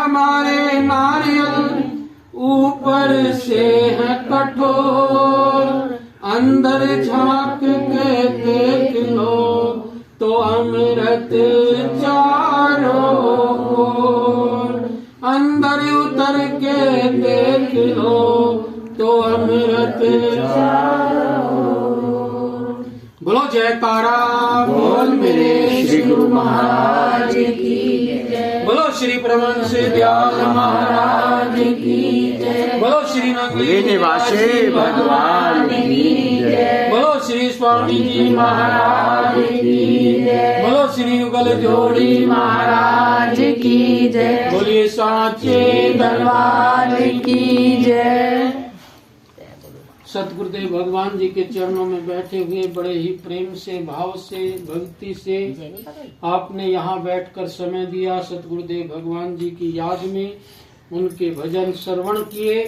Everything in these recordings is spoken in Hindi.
हमारे नारियल ऊपर से है कठोर, अंदर झांक के देख लो तो अमृत चारों ओर, अंदर उतर के देख लो तो अमृत चारों ओर। बोलो जयकारा बोल मेरे श्री गुरु महाराज की जय। बोलो श्री परमहंस दयाल महाराज की जय। बोलो श्री नगरी निवासी भगवान की जय। बोलो श्री स्वामी जी महाराज की जय। बोलो श्री युगल जोड़ी महाराज की जय। बोलिए साचे दरबार की जय। सतगुरुदेव भगवान जी के चरणों में बैठे हुए बड़े ही प्रेम से, भाव से, भक्ति से आपने यहाँ बैठकर समय दिया। सतगुरुदेव भगवान जी की याद में उनके भजन श्रवण किए।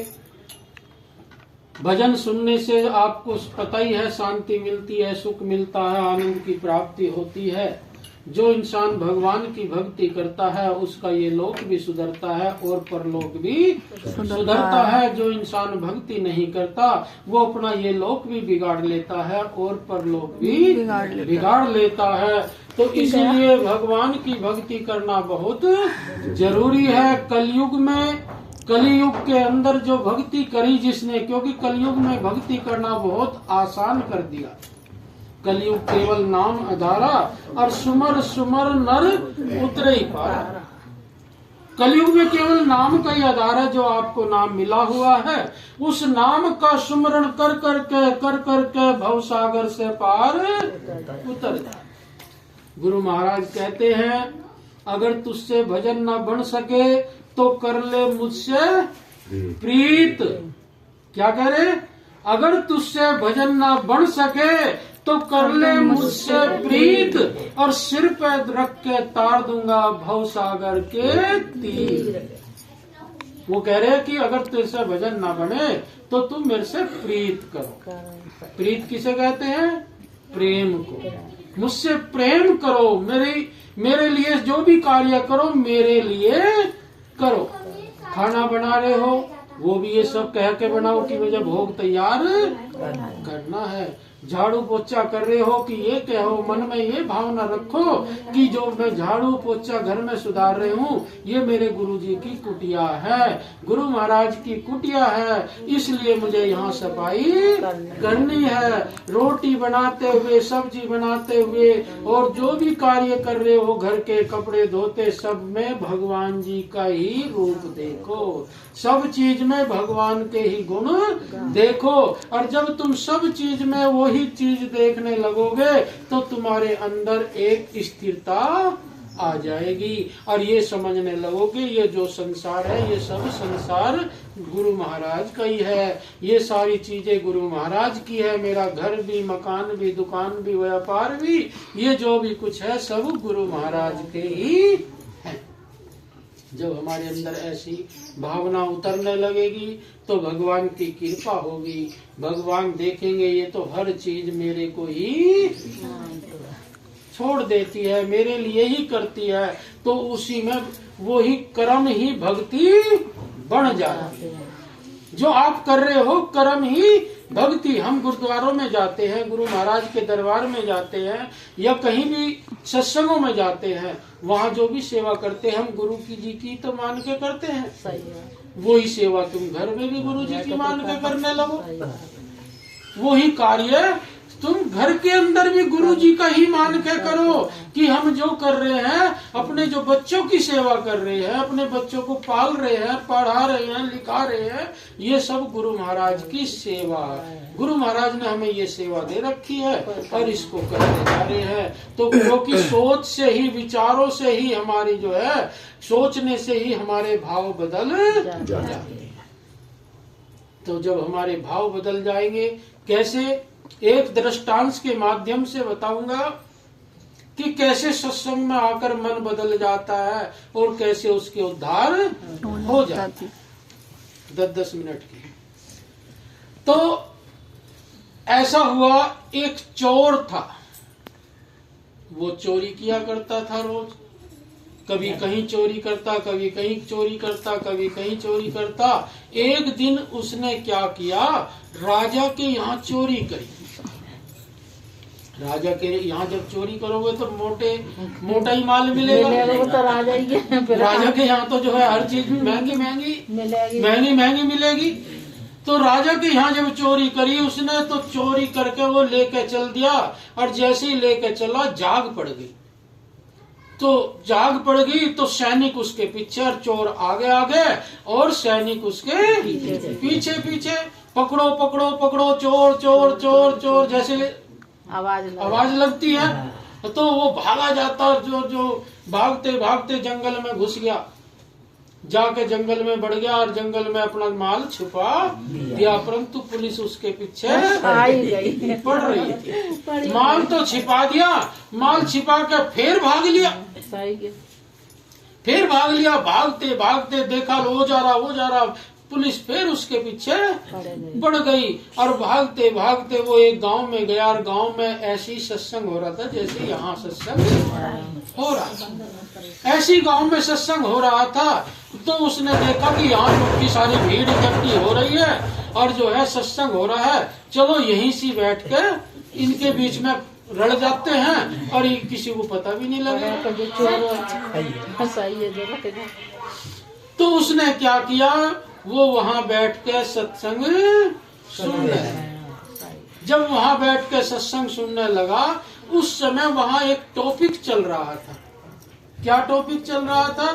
भजन सुनने से आपको पता ही है शांति मिलती है, सुख मिलता है, आनंद की प्राप्ति होती है। जो इंसान भगवान की भक्ति करता है उसका ये लोक भी सुधरता है और परलोक भी सुधरता है। जो इंसान भक्ति नहीं करता वो अपना ये लोक भी बिगाड़ लेता है और परलोक भी बिगाड़ लेता है। तो इसलिए भगवान की भक्ति करना बहुत जरूरी है। कलयुग के अंदर जो भक्ति करी जिसने, क्योंकि कलयुग में भक्ति करना बहुत आसान कर दिया। कलयुग केवल नाम आधारा और सुमर सुमर नर उतरे ही पारा। कलयुग में केवल नाम का ही आधार है। जो आपको नाम मिला हुआ है उस नाम का सुमरण कर करके भव सागर से पार उतर जाए। गुरु महाराज कहते हैं अगर तुझसे भजन न बन सके तो कर ले मुझसे प्रीत। क्या कह रहे? अगर तुझसे भजन न बन सके तो कर ले मुझसे प्रीत, और सिर पे रख के तार दूंगा भव सागर के तीर। वो कह रहे हैं कि अगर तुझसे भजन ना बने तो तुम मेरे से प्रीत करो। प्रीत किसे कहते हैं? प्रेम को। मुझसे प्रेम करो, मेरे लिए जो भी कार्य करो मेरे लिए करो। खाना बना रहे हो वो भी ये सब कह के बनाओ कि मुझे भोग तैयार करना है। झाड़ू पोछा कर रहे हो कि ये कहो, मन में ये भावना रखो कि जो मैं झाड़ू पोछा घर में सुधार रहे हूँ ये मेरे गुरुजी की कुटिया है, गुरु महाराज की कुटिया है, इसलिए मुझे यहाँ सफाई करनी है। रोटी बनाते हुए, सब्जी बनाते हुए और जो भी कार्य कर रहे हो, घर के कपड़े धोते, सब में भगवान जी का ही रूप देखो। सब चीज में भगवान के ही गुण देखो। और जब तुम सब चीज में वही चीज देखने लगोगे तो तुम्हारे अंदर एक स्थिरता आ जाएगी और ये समझने लगोगे ये जो संसार है ये सब संसार गुरु महाराज का ही है। ये सारी चीजें गुरु महाराज की है। मेरा घर भी, मकान भी, दुकान भी, व्यापार भी, ये जो भी कुछ है सब गुरु महाराज के ही है। जब हमारे अंदर ऐसी भावना उतरने लगेगी तो भगवान की कृपा होगी। भगवान देखेंगे ये तो हर चीज मेरे को ही छोड़ देती है, मेरे लिए ही करती है, तो उसी में वो ही कर्म ही भक्ति बन जाती है। जो आप कर रहे हो कर्म ही भक्ति। हम गुरुद्वारों में जाते हैं, गुरु महाराज के दरबार में जाते हैं या कहीं भी सत्संगों में जाते हैं, वहाँ जो भी सेवा करते हैं हम गुरु की जी की तो मान के करते हैं। सही है। वही सेवा तुम घर में भी गुरु जी की मान के करने लगो। वही कार्य तुम घर के अंदर भी गुरु जी का ही मान के करो कि हम जो कर रहे हैं, अपने जो बच्चों की सेवा कर रहे हैं, अपने बच्चों को पाल रहे हैं, पढ़ा रहे हैं, लिखा रहे हैं, ये सब गुरु महाराज की सेवा है। गुरु महाराज ने हमें ये सेवा दे रखी है और इसको करने जा रहे हैं। तो क्योंकि सोच से ही, विचारों से ही हमारी जो है, सोचने से ही हमारे भाव बदल जाते हैं। तो जब हमारे भाव बदल जाएंगे, कैसे? एक दृष्टांत के माध्यम से बताऊंगा कि कैसे सत्संग में आकर मन बदल जाता है और कैसे उसके उद्धार हो जाता है। 10-10 मिनट की। तो ऐसा हुआ, एक चोर था, वो चोरी किया करता था रोज। कभी कहीं चोरी करता, कभी कहीं चोरी करता, कभी कहीं चोरी करता। एक दिन उसने क्या किया, राजा के यहाँ चोरी करी। राजा के यहाँ जब चोरी करोगे तो मोटा ही माल मिलेगा। तो राजा ही है। राजा के यहाँ तो जो है हर चीज महंगी मिलेगी। तो राजा के यहाँ जब चोरी करी उसने, तो चोरी करके वो लेके चल दिया, और जैसे ही लेके चला जाग पड़ गई। तो जाग पड़ गई तो सैनिक उसके पीछे, और चोर आगे आगे और सैनिक उसके पीछे पीछे। पकड़ो पकड़ो पकड़ो, चोर चोर चोर चोर, जैसे आवाज लगती है। तो वो भागा जाता, जो भागते भागते जंगल में घुस गया, जाके जंगल में बढ़ गया और जंगल में अपना माल छुपा दिया। परंतु पुलिस उसके पीछे पड़ रही थी। माल तो छिपा दिया, माल छिपा के फिर भाग लिया। भागते भागते देखा वो जा रहा, पुलिस फिर उसके पीछे बढ़ गई। और भागते भागते वो एक गांव में गया, और गांव में ऐसी सत्संग हो रहा था जैसे यहाँ सत्संग हो रहा था। ऐसी गांव में सत्संग हो रहा था। तो उसने देखा कि यहाँ इतनी सारी भीड़ इकट्ठी हो रही है और जो है सत्संग हो रहा है, चलो यहीं से बैठ के इनके बीच में रड़ जाते हैं और ये किसी को पता भी नहीं लगेगा। तो उसने क्या किया, वो वहां बैठ के सत्संग सुनने। जब वहां बैठ के सत्संग सुनने लगा, उस समय वहां एक टॉपिक चल रहा था। क्या टॉपिक चल रहा था?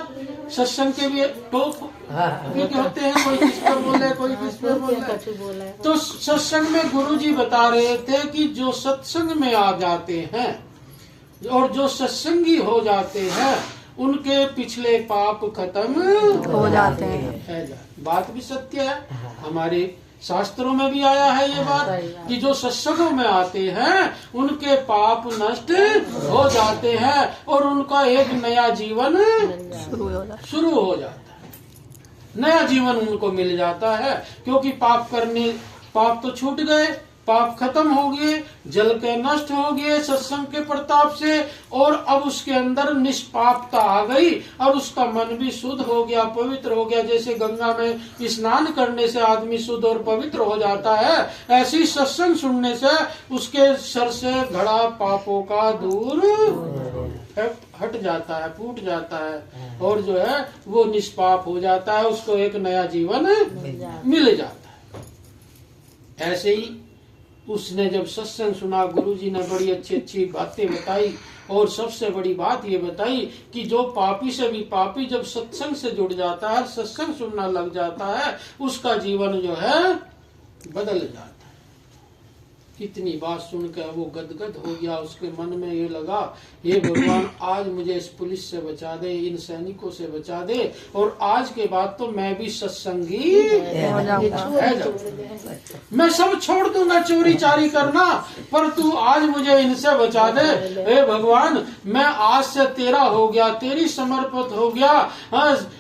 सत्संग के भी टॉपिक होते हैं, कोई किस पर बोले, कोई किस पर बोले। तो सत्संग में गुरुजी बता रहे थे कि जो सत्संग में आ जाते हैं और जो सत्संगी हो जाते हैं, उनके पिछले पाप खत्म हो जाते हैं। बात भी सत्य है, हमारे शास्त्रों में भी आया है ये बात कि जो सत्संगों में आते हैं उनके पाप नष्ट हो जाते हैं और उनका एक नया जीवन शुरू हो जाता है। नया जीवन उनको मिल जाता है, क्योंकि पाप तो छूट गए, पाप खत्म हो गए, जल के नष्ट हो गए सत्संग के प्रताप से, और अब उसके अंदर निष्पापता आ गई और उसका मन भी शुद्ध हो गया, पवित्र हो गया। जैसे गंगा में स्नान करने से आदमी शुद्ध और पवित्र हो जाता है, ऐसी सत्संग सुनने से उसके सर से घड़ा पापों का दूर हट जाता है, फूट जाता है, और जो है वो निष्पाप हो जाता है, उसको एक नया जीवन मिल जाता है। ऐसे ही उसने जब सत्संग सुना, गुरुजी ने बड़ी अच्छी अच्छी बातें बताई, और सबसे बड़ी बात ये बताई कि जो पापी से भी पापी जब सत्संग से जुड़ जाता है, सत्संग सुनना लग जाता है, उसका जीवन जो है बदल जाता है। कितनी बात सुनकर वो गदगद हो गया, उसके मन में ये लगा, हे भगवान आज मुझे इस पुलिस से बचा दे, इन सैनिकों से बचा दे, और आज के बाद तो मैं भी सत्संगी है जाऊंगा। मैं सब छोड़ दूंगा चोरी चारी करना, पर तू आज मुझे इनसे बचा दे। हे भगवान मैं आज से तेरा हो गया, तेरी समर्पित हो गया।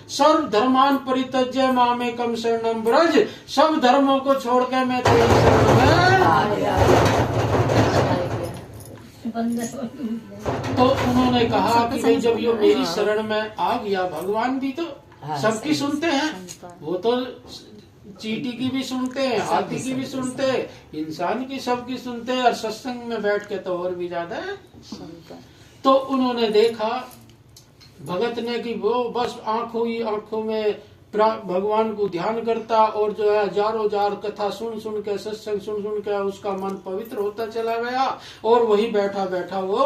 सर्व धर्मान परित्यज्य मामेकम शरणम ब्रज, सब धर्मों को छोड़ के मैं तेरी शरण में। तो उन्होंने कहा कि भाई जब ये मेरी शरण में आ गया, भगवान भी तो सबकी सुनते हैं, वो तो चींटी की भी सुनते हैं, हाथी की भी सुनते हैं, इंसान की सबकी सुनते हैं, और सत्संग में बैठ के तो और भी ज्यादा तो उन्होंने देखा भगत ने कि वो बस आंखों में भगवान को ध्यान करता, और जो है हजारों हजार कथा सुन सुन के, सत्संग सुन सुन के उसका मन पवित्र होता चला गया, और वही बैठा बैठा वो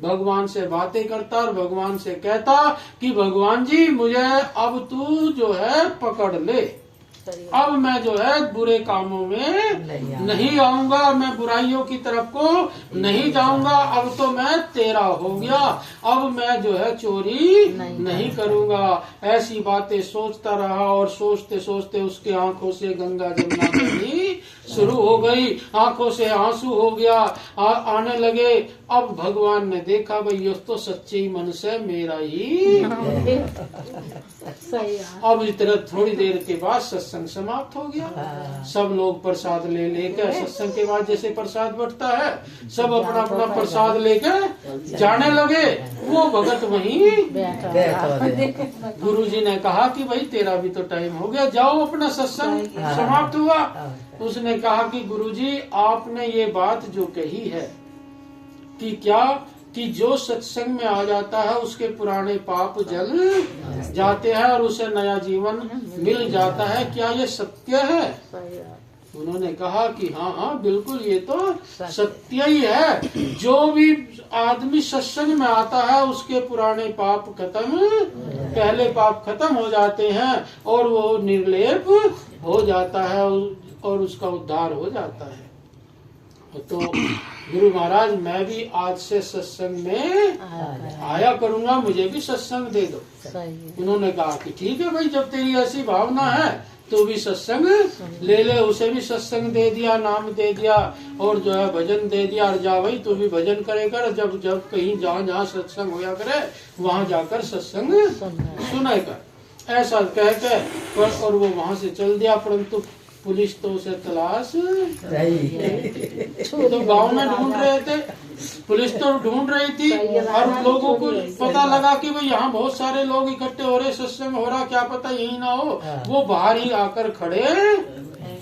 भगवान से बातें करता और भगवान से कहता कि भगवान जी मुझे अब तू जो है पकड़ ले, अब मैं जो है बुरे कामों में नहीं आऊंगा, मैं बुराइयों की तरफ को नहीं जाऊंगा, अब तो मैं तेरा हो गया, अब मैं जो है चोरी नहीं करूंगा। ऐसी बातें सोचता रहा, और सोचते सोचते उसके आंखों से गंगा जमुना बहनी शुरू हो गई, आंखों से आंसू हो गया, आने लगे, अब भगवान ने देखा भाई ये तो सच्चे ही मन से मेरा ही। सही है। अब इस तरह थोड़ी देर के बाद सत्संग समाप्त हो गया। सब लोग प्रसाद ले लेकर सत्संग के बाद जैसे प्रसाद बंटता है, सब अपना अपना प्रसाद लेकर जाने लगे। वो भगत वहीं गुरुजी ने कहा कि भाई तेरा भी तो टाइम हो गया, जाओ अपना सत्संग समाप्त हुआ। उसने कहा कि गुरुजी आपने ये बात जो कही है कि क्या कि जो सत्संग में आ जाता है उसके पुराने पाप जल जाते हैं और उसे नया जीवन मिल जाता है, क्या ये सत्य है? सही है। उन्होंने कहा कि हाँ हाँ बिल्कुल ये तो सत्य ही है। जो भी आदमी सत्संग में आता है उसके पुराने पाप खत्म, पहले पाप खत्म हो जाते हैं और वो निर्लेप हो जाता है और उसका उद्धार हो जाता है। तो गुरु महाराज मैं भी आज से सत्संग में आया करूंगा, मुझे भी सत्संग दे दो। उन्होंने कहा कि ठीक है भाई, जब तेरी ऐसी भावना है तो भी सत्संग ले ले। उसे भी सत्संग दे दिया, नाम दे दिया और जो है भजन दे दिया। और जा भाई तू भी भजन करे कर, जब जब कहीं जहाँ सत्संग होया करे वहाँ जाकर सत्संग सुना कर, ऐसा कह के और वो वहाँ से चल दिया। परंतु पुलिस तो उसे तलाश तो गांव में ढूंढ रहे थे, पुलिस तो ढूंढ रही थी और लोगों को पता लगा कि भाई यहाँ बहुत सारे लोग इकट्ठे हो रहे, सत्संग हो रहा, क्या पता यही ना हो। वो बाहर ही आकर खड़े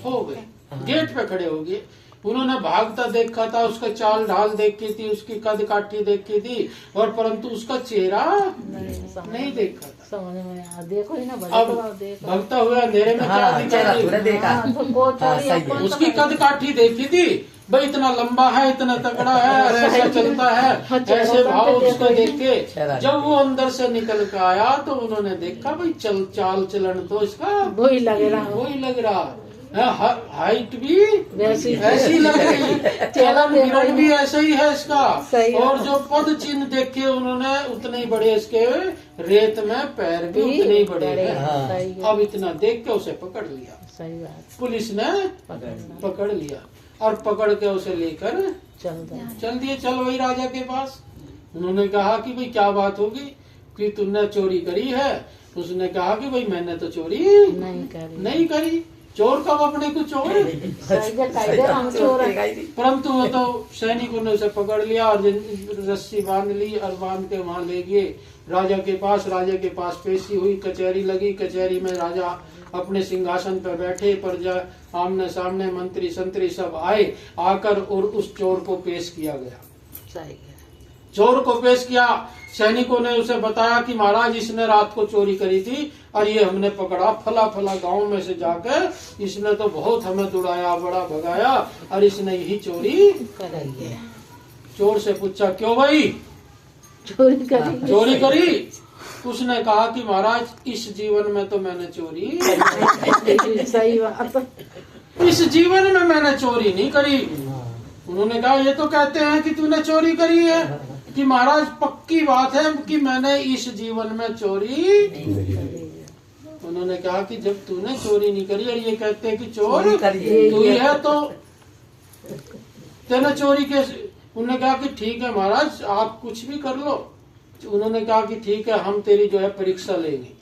हो गए, गेट पे खड़े हो गए। उन्होंने भागता देखा था, उसका चाल ढाल देखी थी, उसकी कद काठी देखी थी और परंतु उसका चेहरा नहीं देखा था। समझ में देखो ही ना, अब भगता हुआ अंधेरे में क्या देखा? उसकी कद काठी देखी थी भाई, इतना लंबा है, इतना तगड़ा है और ऐसा चलता है, ऐसे भाव उसको देख के जब वो अंदर से निकल के आया तो उन्होंने देखा भाई चाल चलन तो इसका वही लग रहा हाइट भी वैसी लग रही, चलन गिरण भी ऐसा ही है इसका। और जो पद चिन्ह देखे उन्होंने उतने ही बड़े, इसके रेत में पैर भी उतने ही बड़े हैं। अब इतना देख के उसे पकड़ लिया, पुलिस ने पकड़ लिया और पकड़ के उसे लेकर चल दिए, चल वही राजा के पास। उन्होंने कहा कि भाई क्या बात होगी कि तुमने चोरी करी है? उसने कहा कि भाई मैंने तो चोरी नहीं करी। चोर कब अपने को चोर, परंतु वो तो सैनिकों ने उसे पकड़ लिया और रस्सी बांध ली और बांध के वहाँ ले गए राजा के पास। राजा के पास पेशी हुई, कचहरी लगी, कचहरी में राजा अपने सिंहासन पर बैठे, प्रजा आमने सामने, मंत्री संतरी सब आए, आकर और उस चोर को पेश किया गया। चोर को पेश किया, सैनिकों ने उसे बताया कि महाराज इसने रात को चोरी करी थी और ये हमने पकड़ा, फला फला गांव में से जाकर इसने तो बहुत हमें दुड़ाया, बड़ा भगाया और इसने यही चोरी करी। चोर से पूछा क्यों भाई चोरी करी? उसने कहा कि महाराज इस जीवन में तो मैंने चोरी सही बात, इस जीवन में मैंने चोरी नहीं करी। उन्होंने कहा ये तो कहते हैं कि तूने चोरी करी है, कि महाराज पक्की बात है कि मैंने इस जीवन में चोरी। उन्होंने कहा कि जब तूने चोरी नहीं करी और ये कहते हैं कि चोर तू ही है तो तेने चोरी कैसे? उन्होंने कहा कि ठीक है महाराज आप कुछ भी कर लो। उन्होंने कहा कि ठीक है हम तेरी जो है परीक्षा लेंगे।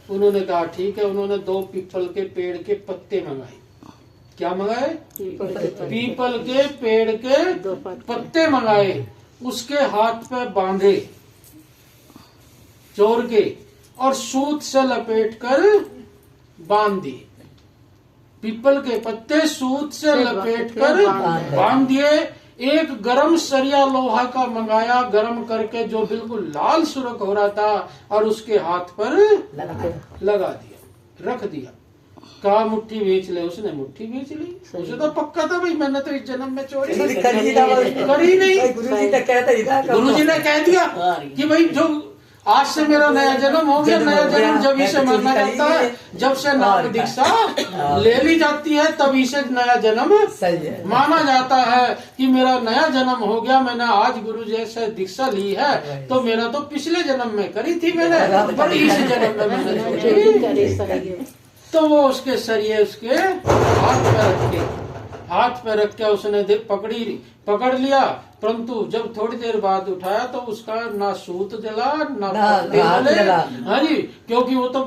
उन्होंने कहा ठीक है। उन्होंने 2 पीपल के पेड़ के पत्ते मंगाए। क्या मंगाए? पीपल के पेड़ के पत्ते मंगाए, उसके हाथ पे बांधे चोर के और सूत से लपेट कर बांध दिए। पीपल के पत्ते सूत से लपेट कर बांध दिए। एक गरम सरिया लोहा का मंगाया, गरम करके जो बिल्कुल लाल सुर्ख हो रहा था और उसके हाथ पर लगा दिया, रख दिया। कहा मुट्ठी बेच ले, उसने मुट्ठी बेच ली। उसे तो पक्का था भाई मैंने तो इस जन्म में चोरी करी नहीं। गुरुजी ने कह दिया कि भाई जो आज से मेरा नया जन्म हो गया। नया जन्म जब इसे माना जाता है जब से नाम दीक्षा ले ली जाती है, तभी से नया जन्म माना जाता है कि मेरा नया जन्म हो गया। मैंने आज गुरु जी से दीक्षा ली है तो मेरा तो पिछले जन्म में करी थी मैंने, पर इस जन्म में मैंने चोरी। तो वो उसके सरिये उसके हाथ में रख के हाथ पे रख के उसने पकड़ लिया, परंतु जब थोड़ी देर बाद उठाया तो उसका ना सूत जला ना ना पत्ते हाथ जले। जला। हाँ जी, क्योंकि वो तो